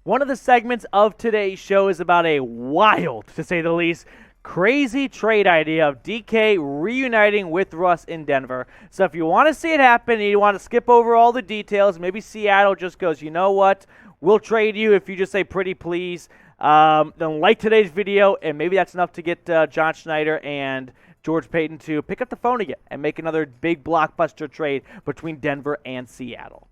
One of the segments of today's show is about a wild, to say the least, crazy trade idea of DK reuniting with Russ in Denver. So if you want to see it happen and you want to skip over all the details, maybe Seattle just goes, you know what, we'll trade you if you just say pretty please. Then like today's video, and maybe that's enough to get John Schneider and George Paton to pick up the phone again and make another big blockbuster trade between Denver and Seattle.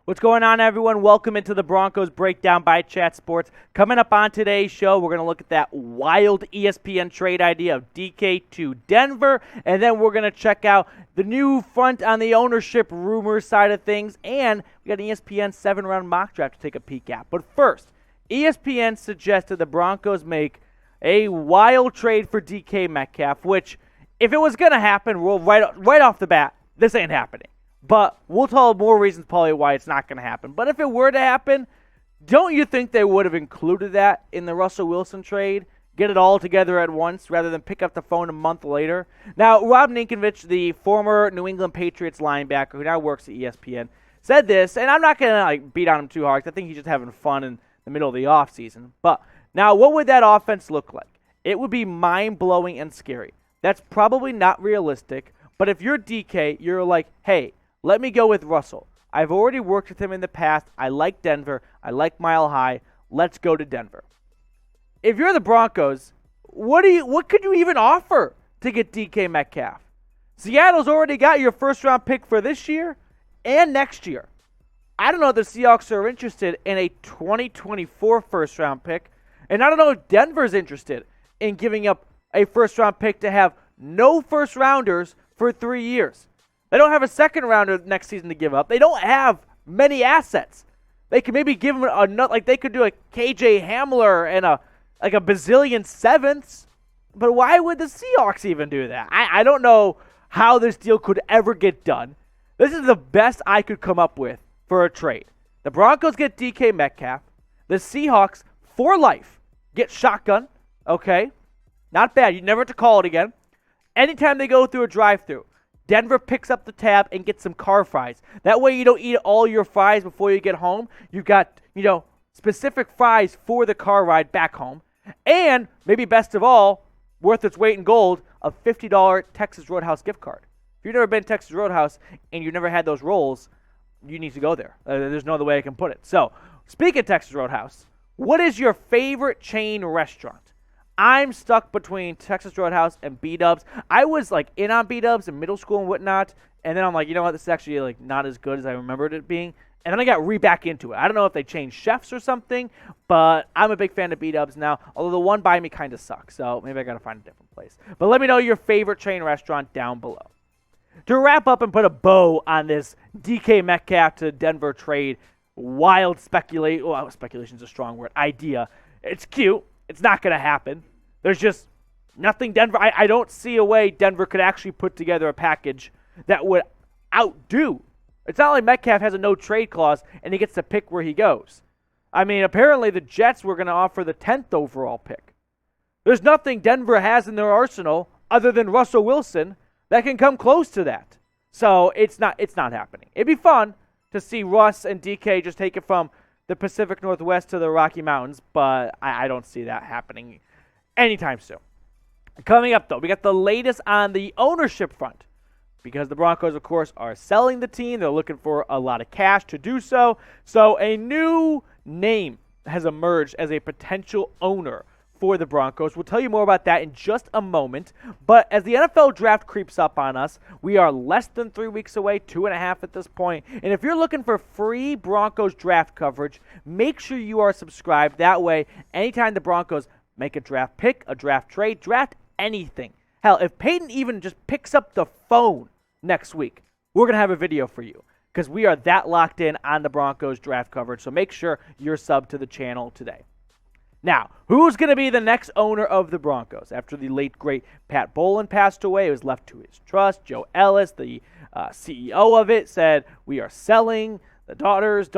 What's going on, everyone? Welcome into the Broncos Breakdown by Chat Sports. Coming up on today's show, we're going to look at that wild ESPN trade idea of DK to Denver, and then we're going to check out the new front on the ownership rumors side of things, and we got an ESPN 7-round mock draft to take a peek at. But first, ESPN suggested the Broncos make a wild trade for DK Metcalf, which, if it was going to happen, we'll right off the bat, this ain't happening. But we'll tell more reasons probably why it's not going to happen. But if it were to happen, don't you think they would have included that in the Russell Wilson trade? Get it all together at once rather than pick up the phone a month later? Now, Rob Ninkovich, the former New England Patriots linebacker who now works at ESPN, said this, and I'm not going to beat on him too hard because I think he's just having fun in the middle of the offseason. But now, what would that offense look like? It would be mind-blowing and scary. That's probably not realistic. But if you're DK, you're like, hey, let me go with Russell. I've already worked with him in the past. I like Denver. I like Mile High. Let's go to Denver. If you're the Broncos, what could you even offer to get DK Metcalf? Seattle's already got your first-round pick for this year and next year. I don't know if the Seahawks are interested in a 2024 first-round pick, and I don't know if Denver's interested in giving up a first-round pick to have no first-rounders for 3 years. They don't have a second rounder next season to give up. They don't have many assets. They could maybe give them another, they could do a KJ Hamler and a bazillion sevenths. But why would the Seahawks even do that? I don't know how this deal could ever get done. This is the best I could come up with for a trade. The Broncos get DK Metcalf. The Seahawks, for life, get shotgun. Okay? Not bad. You never have to call it again. Anytime they go through a drive-thru, Denver picks up the tab and gets some car fries. That way you don't eat all your fries before you get home. You've got, specific fries for the car ride back home. And, maybe best of all, worth its weight in gold, a $50 Texas Roadhouse gift card. If you've never been to Texas Roadhouse and you've never had those rolls, you need to go there. There's no other way I can put it. So, speaking of Texas Roadhouse, what is your favorite chain restaurant? I'm stuck between Texas Roadhouse and B-Dubs. I was in on B-Dubs in middle school and whatnot, and then I'm like, you know what, this is actually not as good as I remembered it being. And then I got back into it. I don't know if they changed chefs or something, but I'm a big fan of B-Dubs now, although the one by me kind of sucks, so maybe I got to find a different place. But let me know your favorite chain restaurant down below. To wrap up and put a bow on this DK Metcalf to Denver trade, wild speculation is a strong word, idea. It's cute. It's not going to happen. There's just nothing Denver. I don't see a way Denver could actually put together a package that would outdo. It's not like Metcalf has a no trade clause and he gets to pick where he goes. I mean, apparently the Jets were going to offer the 10th overall pick. There's nothing Denver has in their arsenal other than Russell Wilson that can come close to that. So it's not happening. It'd be fun to see Russ and DK just take it from the Pacific Northwest to the Rocky Mountains, but I don't see that happening anytime soon. Coming up, though, we got the latest on the ownership front because the Broncos, of course, are selling the team. They're looking for a lot of cash to do so. So a new name has emerged as a potential owner for the Broncos. We'll tell you more about that in just a moment. But as the NFL draft creeps up on us, we are less than 3 weeks away, 2.5 at this point. And if you're looking for free Broncos draft coverage, make sure you are subscribed. That way, anytime the Broncos make a draft pick, a draft trade, draft anything. Hell, if Peyton even just picks up the phone next week, we're going to have a video for you because we are that locked in on the Broncos draft coverage. So make sure you're subbed to the channel today. Now, who's going to be the next owner of the Broncos? After the late, great Pat Bowlen passed away, it was left to his trust. Joe Ellis, the CEO of it, said, we are selling. The daughters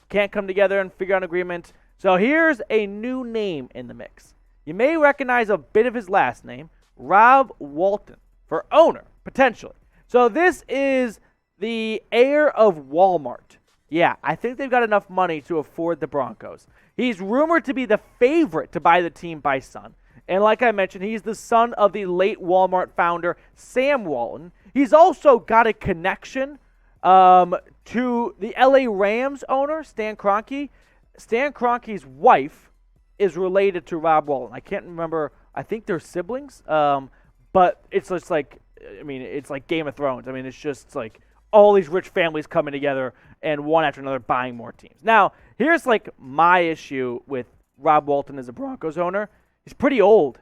can't come together and figure out an agreement. So here's a new name in the mix. You may recognize a bit of his last name, Rob Walton, for owner, potentially. So this is the heir of Walmart. Yeah, I think they've got enough money to afford the Broncos. He's rumored to be the favorite to buy the team by Sun. And like I mentioned, he's the son of the late Walmart founder, Sam Walton. He's also got a connection to the LA Rams owner, Stan Kroenke. Stan Kroenke's wife is related to Rob Walton. I can't remember. I think they're siblings. But it's just like, it's like Game of Thrones. It's just like all these rich families coming together and one after another buying more teams. Now, here's like my issue with Rob Walton as a Broncos owner. He's pretty old.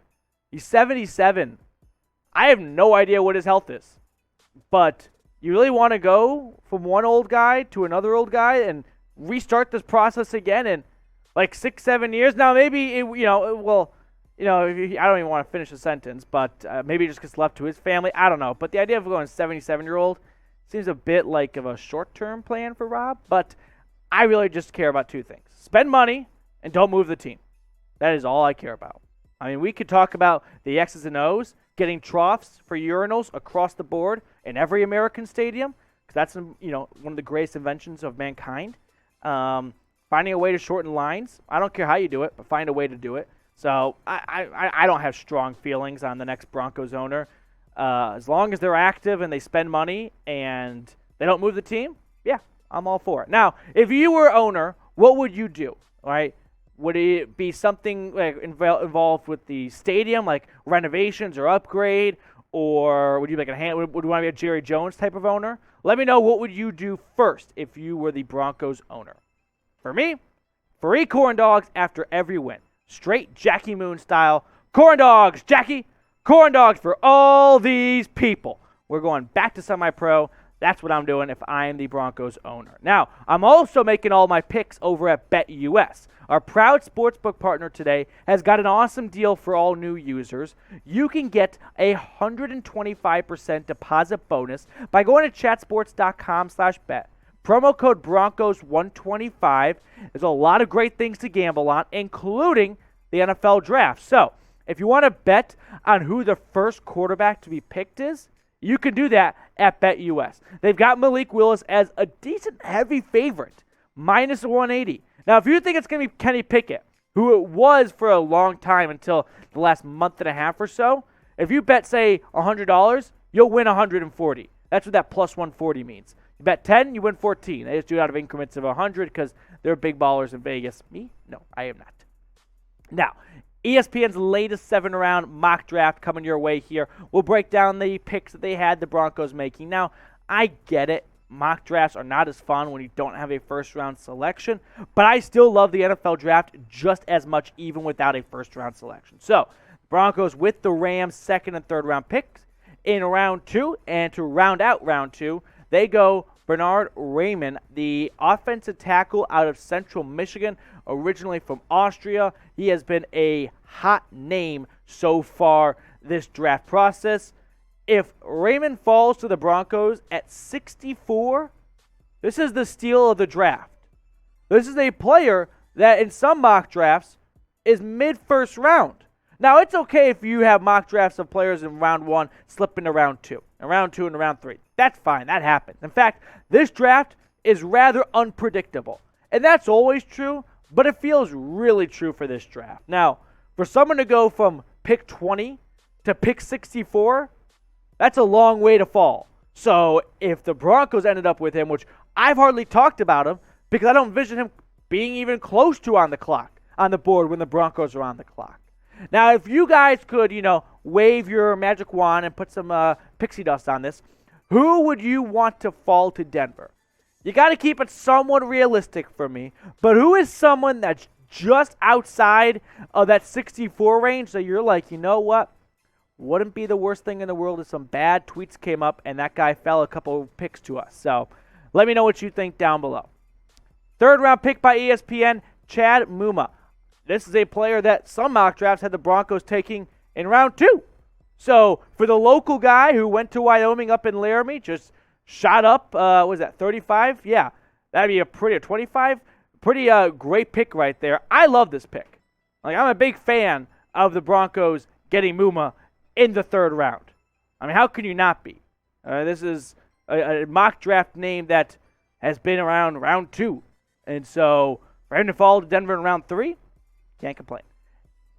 He's 77. I have no idea what his health is. But you really want to go from one old guy to another old guy and restart this process again in like 6-7 years? Now, maybe, I don't even want to finish the sentence, but maybe it just gets left to his family. I don't know. But the idea of going 77-year-old seems a bit like of a short-term plan for Rob. But I really just care about two things. Spend money and don't move the team. That is all I care about. We could talk about the X's and O's, getting troughs for urinals across the board in every American stadium, because that's one of the greatest inventions of mankind. Finding a way to shorten lines. I don't care how you do it, but find a way to do it. So I don't have strong feelings on the next Broncos owner. As long as they're active and they spend money and they don't move the team, yeah, I'm all for it. Now, if you were owner, what would you do? All right. Would it be something like involved with the stadium, like renovations or upgrade, or would you would you want to be a Jerry Jones type of owner? Let me know, what would you do first if you were the Broncos owner. For me, free corn dogs after every win, straight Jackie Moon style. Corn dogs, Jackie, corn dogs for all these people. We're going back to semi-pro. That's what I'm doing if I am the Broncos owner. Now, I'm also making all my picks over at BetUS. Our proud sportsbook partner today has got an awesome deal for all new users. You can get a 125% deposit bonus by going to chatsports.com/bet. Promo code Broncos125. There's a lot of great things to gamble on, including the NFL draft. So, if you want to bet on who the first quarterback to be picked is, you can do that at BetUS. They've got Malik Willis as a decent heavy favorite, minus 180. Now, if you think it's going to be Kenny Pickett, who it was for a long time until the last month and a half or so, if you bet, say, $100, you'll win 140. That's what that plus 140 means. You bet 10, you win 14. They just do it out of increments of 100 because they're big ballers in Vegas. Me? No, I am not. Now, ESPN's latest 7-round mock draft coming your way here. We'll break down the picks that they had the Broncos making. Now, I get it. Mock drafts are not as fun when you don't have a first-round selection, but I still love the NFL draft just as much even without a first-round selection. So, Broncos with the Rams' second and third-round picks in round 2, and to round out round 2, they go Bernhard Raimann, the offensive tackle out of Central Michigan, originally from Austria. He has been a hot name so far this draft process. If Raimann falls to the Broncos at 64, this is the steal of the draft. This is a player that in some mock drafts is mid-first round. Now, it's okay if you have mock drafts of players in round 1 slip into round 2, and round 2 and round 3. That's fine. That happens. In fact, this draft is rather unpredictable. And that's always true, but it feels really true for this draft. Now, for someone to go from pick 20 to pick 64, that's a long way to fall. So if the Broncos ended up with him, which I've hardly talked about him because I don't envision him being even close to on the board when the Broncos are on the clock. Now, if you guys could, wave your magic wand and put some pixie dust on this, who would you want to fall to Denver? You got to keep it somewhat realistic for me, but who is someone that's just outside of that 64 range that you're like, you know what? Wouldn't be the worst thing in the world if some bad tweets came up and that guy fell a couple picks to us. So let me know what you think down below. Third round pick by ESPN, Chad Muma. This is a player that some mock drafts had the Broncos taking in round 2. So for the local guy who went to Wyoming up in Laramie, just shot up, 35? Yeah, that'd be a 25? Pretty great pick right there. I love this pick. I'm a big fan of the Broncos getting Muma in the third round. How can you not be? This is a mock draft name that has been around round 2. And so for him to fall to Denver in round 3, can't complain.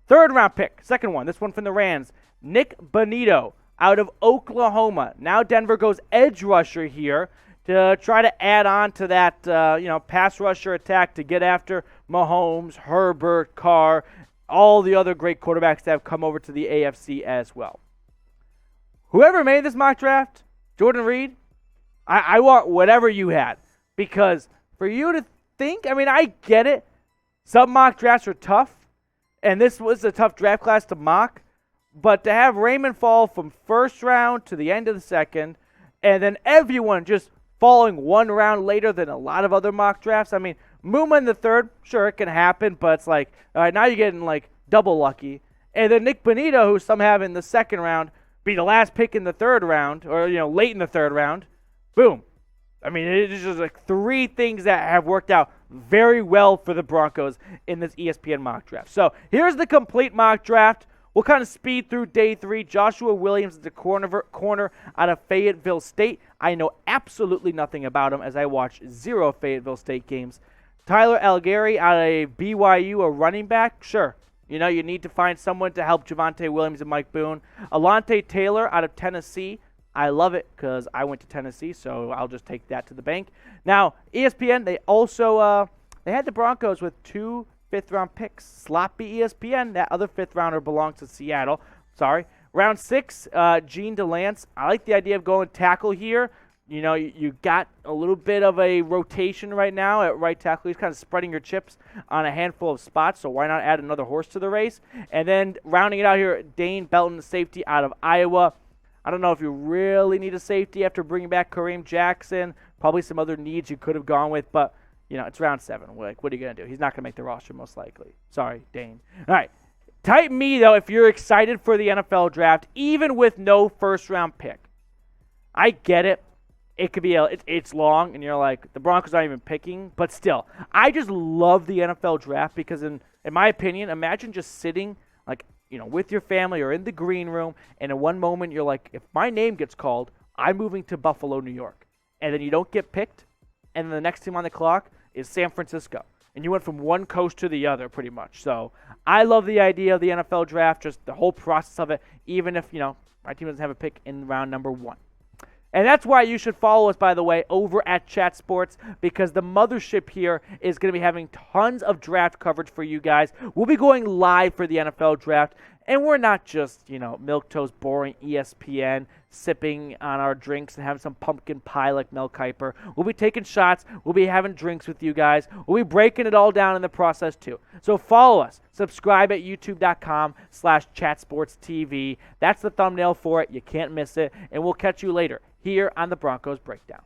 Third round pick, second one, this one from the Rams, Nick Bonito out of Oklahoma. Now Denver goes edge rusher here to try to add on to that pass rusher attack to get after Mahomes, Herbert, Carr, all the other great quarterbacks that have come over to the AFC as well. Whoever made this mock draft, Jordan Reid, I want whatever you had. Because for you to think, I get it. Some mock drafts are tough, and this was a tough draft class to mock. But to have Raymond fall from first round to the end of the second, and then everyone just falling one round later than a lot of other mock drafts. Muma in the third, sure, it can happen, but it's like, all right, now you're getting like double lucky. And then Nick Bonito, who some have in the second round, be the last pick in the third round, or late in the third round. Boom. It's just like 3 things that have worked out very well for the Broncos in this ESPN mock draft. So here's the complete mock draft. We'll kind of speed through day 3. Joshua Williams is the corner out of Fayetteville State. I know absolutely nothing about him as I watch 0 Fayetteville State games. Tyler Algieri out of BYU, a running back. Sure, you need to find someone to help Javonte Williams and Mike Boone. Alontae Taylor out of Tennessee. I love it because I went to Tennessee, so I'll just take that to the bank. Now, ESPN, they also they had the Broncos with 2 fifth-round picks. Sloppy ESPN. That other fifth-rounder belongs to Seattle. Sorry. Round 6, Gene DeLance. I like the idea of going tackle here. You got a little bit of a rotation right now at right tackle. He's kind of spreading your chips on a handful of spots, so why not add another horse to the race? And then rounding it out here, Dane Belton, safety out of Iowa. I don't know if you really need a safety after bringing back Kareem Jackson. Probably some other needs you could have gone with, but it's round 7. What are you going to do? He's not going to make the roster most likely. Sorry, Dane. All right. Type me, though, if you're excited for the NFL draft, even with no first-round pick. I get it. It could be it's long, and you're like, the Broncos aren't even picking. But still, I just love the NFL draft because, in my opinion, imagine just sitting, with your family or in the green room, and in one moment you're like, if my name gets called, I'm moving to Buffalo, New York. And then you don't get picked, and then the next team on the clock is San Francisco. And you went from one coast to the other pretty much. So I love the idea of the NFL draft, just the whole process of it, even if, my team doesn't have a pick in round number 1. And that's why you should follow us, by the way, over at Chat Sports, because the mothership here is going to be having tons of draft coverage for you guys. We'll be going live for the NFL draft, and we're not just, milquetoast, boring ESPN, sipping on our drinks and having some pumpkin pie like Mel Kiper. We'll be taking shots. We'll be having drinks with you guys. We'll be breaking it all down in the process, too. So follow us. Subscribe at youtube.com/chatsportstv. That's the thumbnail for it. You can't miss it. And we'll catch you later here on the Broncos Breakdown.